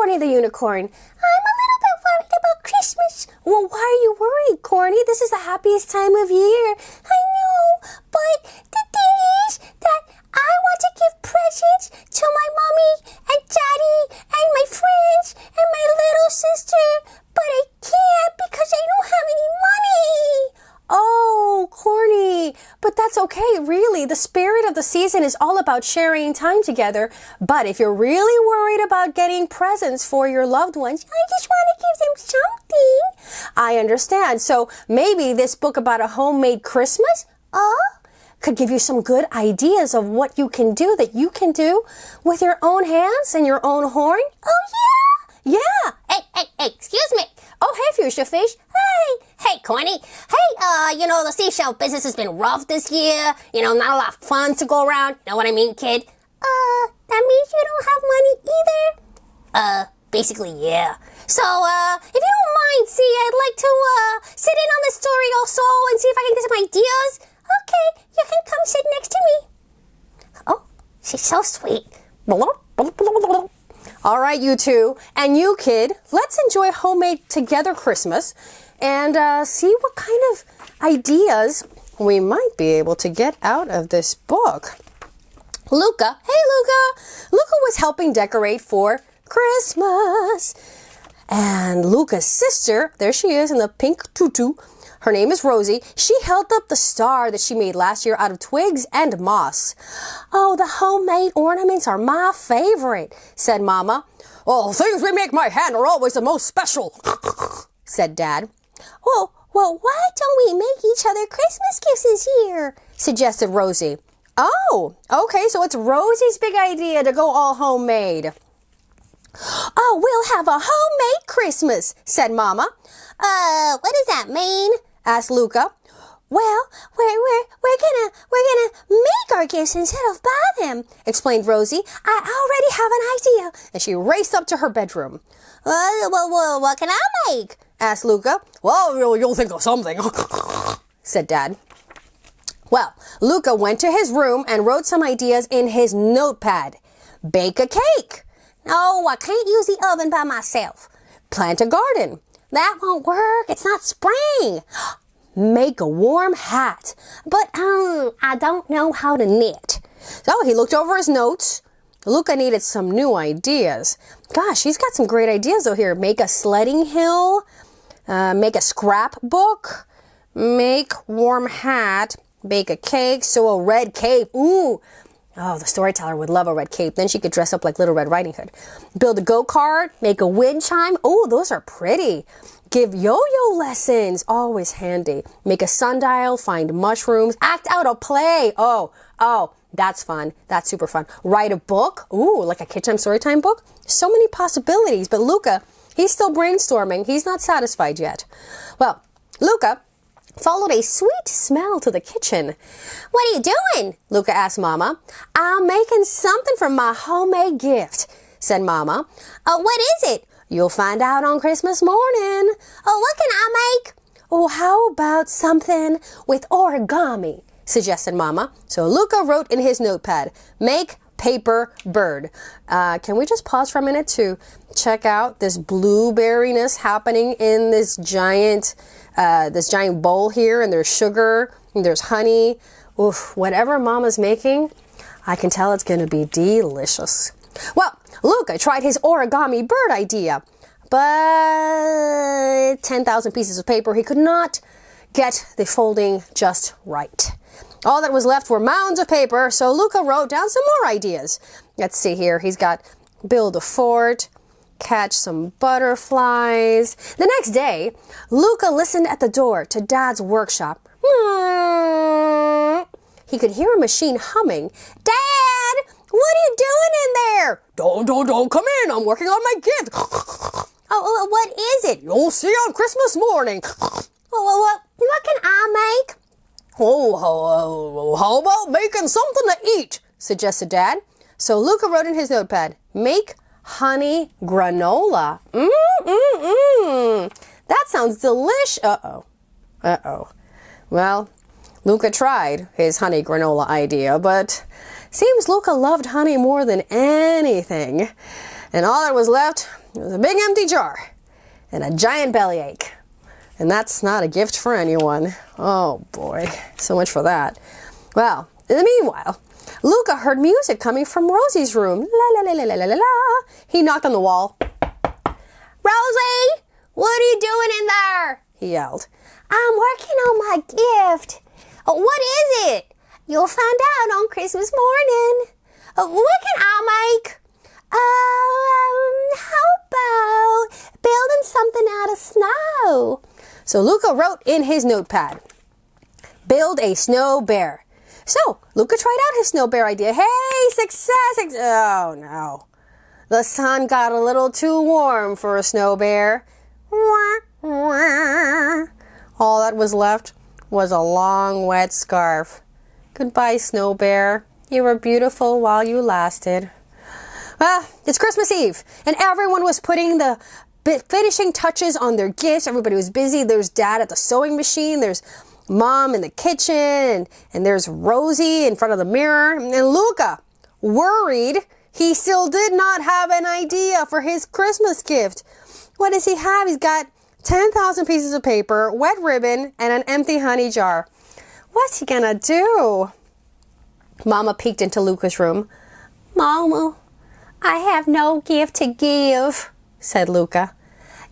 Corny the unicorn. I'm a little bit worried about Christmas. Well, why are you worried, Corny? This is the happiest time of year. I know, but the thing is that I want to give presents to my mommy and daddy and my friends and my little sister, but I can't because I don't have any money. Oh, Corny, but that's okay, really. The spirit of the season is all about sharing time together. But if you're really worried about getting presents for your loved ones, I just want to give them something. I understand. So maybe this book about a homemade Christmas, could give you some good ideas of what you can do that you can do with your own hands and your own horn. Oh, yeah. Yeah. Hey, excuse me. Oh, hey, Fuchsia Fish. Hey, Corny. Hey, the seashell business has been rough this year. Not a lot of fun to go around. Know what I mean, kid? That means you don't have money either? Basically, yeah. So, if you don't mind, I'd like to, sit in on this story also and see if I can get some ideas. Okay, you can come sit next to me. Oh, she's so sweet. All right, you two, and you, kid, let's enjoy homemade together Christmas and see what kind of ideas we might be able to get out of this book. Luca, hey Luca! Luca was helping decorate for Christmas. And Luca's sister, there she is in the pink tutu. Her name is Rosie. She held up the star that she made last year out of twigs and moss. Oh, the homemade ornaments are my favorite, said Mama. Oh, things we make by hand are always the most special, said Dad. Well, why don't we make each other Christmas gifts this year? Suggested Rosie. Oh, okay, so it's Rosie's big idea to go all homemade. Oh, we'll have a homemade Christmas, said Mama. What does that mean? Asked Luca. Well, we're gonna make our gifts instead of buy them, explained Rosie. I already have an idea. And she raced up to her bedroom. What can I make? Asked Luca. Well, you'll think of something, said Dad. Well, Luca went to his room and wrote some ideas in his notepad. Bake a cake. No, I can't use the oven by myself. Plant a garden. That won't work. It's not spring. Make a warm hat. But, I don't know how to knit. So he looked over his notes. Luca needed some new ideas. Gosh, he's got some great ideas though here. Make a sledding hill. Make a scrapbook. Make warm hat. Bake a cake. Sew a red cape. Ooh. Oh, the storyteller would love a red cape. Then she could dress up like Little Red Riding Hood. Build a go-kart. Make a wind chime. Oh, those are pretty. Give yo-yo lessons. Always handy. Make a sundial. Find mushrooms. Act out a play. Oh, that's fun. That's super fun. Write a book. Ooh, like a KidTime StoryTime book. So many possibilities. But Luca, he's still brainstorming. He's not satisfied yet. Well, Luca followed a sweet smell to the kitchen. What are you doing? Luca asked Mama. I'm making something for my homemade gift, said Mama. What is it? You'll find out on Christmas morning. What can I make? Oh, how about something with origami, suggested Mama. So Luca wrote in his notepad, make paper bird. Can we just pause for a minute to check out this blueberryness happening in this giant bowl here, and there's sugar, and there's honey. Oof, whatever Mama's making, I can tell it's gonna be delicious. Well, Luca tried his origami bird idea, but 10,000 pieces of paper, he could not get the folding just right. All that was left were mounds of paper, so Luca wrote down some more ideas. Let's see here. He's got build a fort, catch some butterflies. The next day, Luca listened at the door to Dad's workshop. He could hear a machine humming. Dad, what are you doing in there? Don't come in. I'm working on my gift. Oh, what is it? You'll see on Christmas morning. What can I make? Oh, how about making something to eat? Suggested Dad. So Luca wrote in his notepad, make honey granola. That sounds delish. Well, Luca tried his honey granola idea, but seems Luca loved honey more than anything. And all that was left It was a big empty jar and a giant bellyache. And that's not a gift for anyone. Oh boy, so much for that. Well, in the meanwhile, Luca heard music coming from Rosie's room. La la la la la la la. He knocked on the wall. Rosie, what are you doing in there? He yelled. I'm working on my gift. What is it? You'll find out on Christmas morning. What can I make? How about building something out of snow? So Luca wrote in his notepad, build a snow bear. So Luca tried out his snow bear idea. Hey, success! Oh no. The sun got a little too warm for a snow bear. All that was left was a long wet scarf. Goodbye, snow bear. You were beautiful while you lasted. Well, it's Christmas Eve, and everyone was putting the finishing touches on their gifts. Everybody was busy. There's Dad at the sewing machine. There's Mom in the kitchen, and there's Rosie in front of the mirror. And Luca, worried, he still did not have an idea for his Christmas gift. What does he have? He's got 10,000 pieces of paper, wet ribbon, and an empty honey jar. What's he gonna do? Mama peeked into Luca's room. Mama, I have no gift to give, said Luca.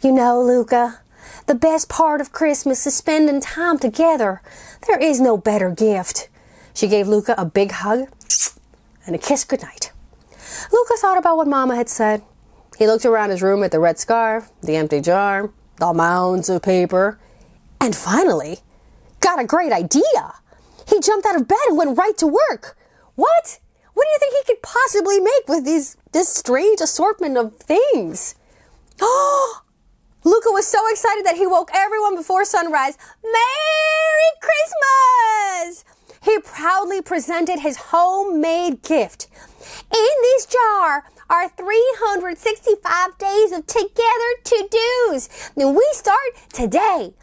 You know, Luca, the best part of Christmas is spending time together. There is no better gift. She gave Luca a big hug and a kiss goodnight. Luca thought about what Mama had said. He looked around his room at the red scarf, the empty jar, the mounds of paper, and finally got a great idea. He jumped out of bed and went right to work. What? What do you think he could possibly make with this strange assortment of things? Oh! Luca was so excited that he woke everyone before sunrise. Merry Christmas! He proudly presented his homemade gift. In this jar are 365 days of together to-dos. And we start today.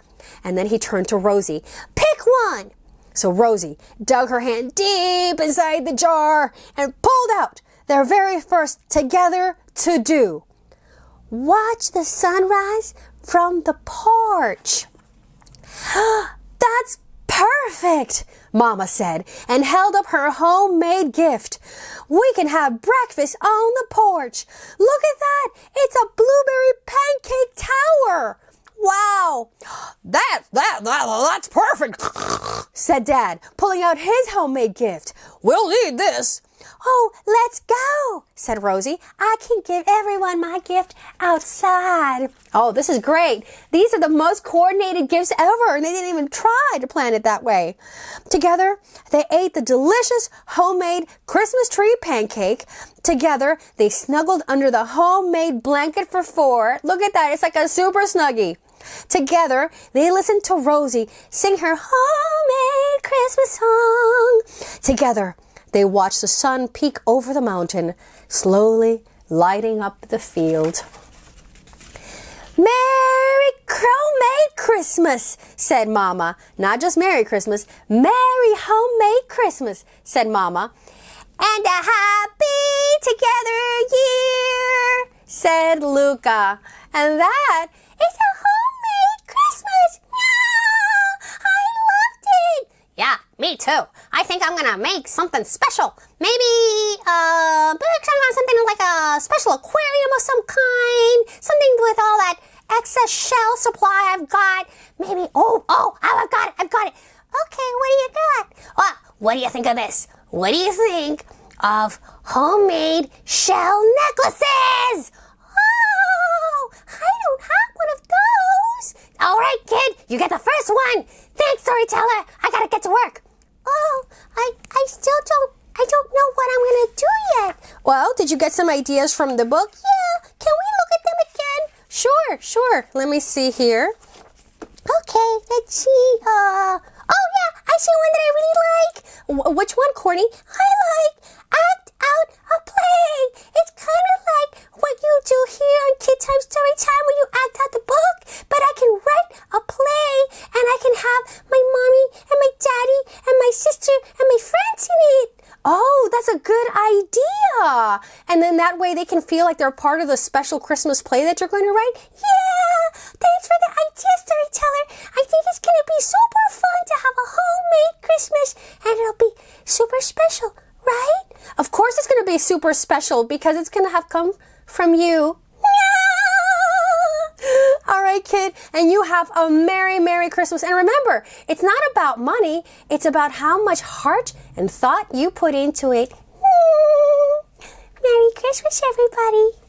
And then he turned to Rosie. Pick one. So Rosie dug her hand deep inside the jar and pulled out their very first together to-do. Watch the sunrise from the porch. That's perfect, Mama said, and held up her homemade gift. We can have breakfast on the porch. Look at that. It's a blueberry pancake tower. Wow. That's perfect, said Dad, pulling out his homemade gift. We'll need this. Oh, let's go, said Rosie. I can give everyone my gift outside. Oh, this is great. These are the most coordinated gifts ever, and they didn't even try to plan it that way. Together, they ate the delicious homemade Christmas tree pancake. Together, they snuggled under the homemade blanket for four. Look at that. It's like a super snuggie. Together, they listened to Rosie sing her homemade Christmas song. Together, they watched the sun peek over the mountain, slowly lighting up the field. Merry homemade Christmas, said Mama. Not just Merry Christmas, Merry homemade Christmas, said Mama. And a happy together year, said Luca. And that is a homemade Christmas. Yeah, I loved it. Yeah, me too. I think I'm gonna make something special. Maybe something like a special aquarium of some kind. Something with all that excess shell supply I've got. Maybe, I've got it. Okay, what do you got? What do you think of this? What do you think of homemade shell necklaces? Oh, I don't have one of those. All right, kid, you get the first one. Thanks, storyteller. I gotta get to work. Oh, I don't know what I'm gonna do yet. Well, did you get some ideas from the book? Yeah, can we look at them again? Sure. Let me see here. Okay, let's see. Oh yeah, I see one that I really like. Which one, Corny? I like Act Out a Play. It's kind of like what you do here on KidTime StoryTime when you act out the book, but I can write a play and I can have my mommy and my daddy and my sister and my friends in it. Oh, that's a good idea. Yeah. And then that way they can feel like they're part of the special Christmas play that you're going to write. Yeah. Thanks for the idea, storyteller. I think it's going to be super fun to have a homemade Christmas, and it'll be super special, right? Of course it's going to be super special because it's going to have come from you. All right, kid, and you have a Merry, Merry Christmas. And remember, it's not about money. It's about how much heart and thought you put into it. Merry Christmas, everybody.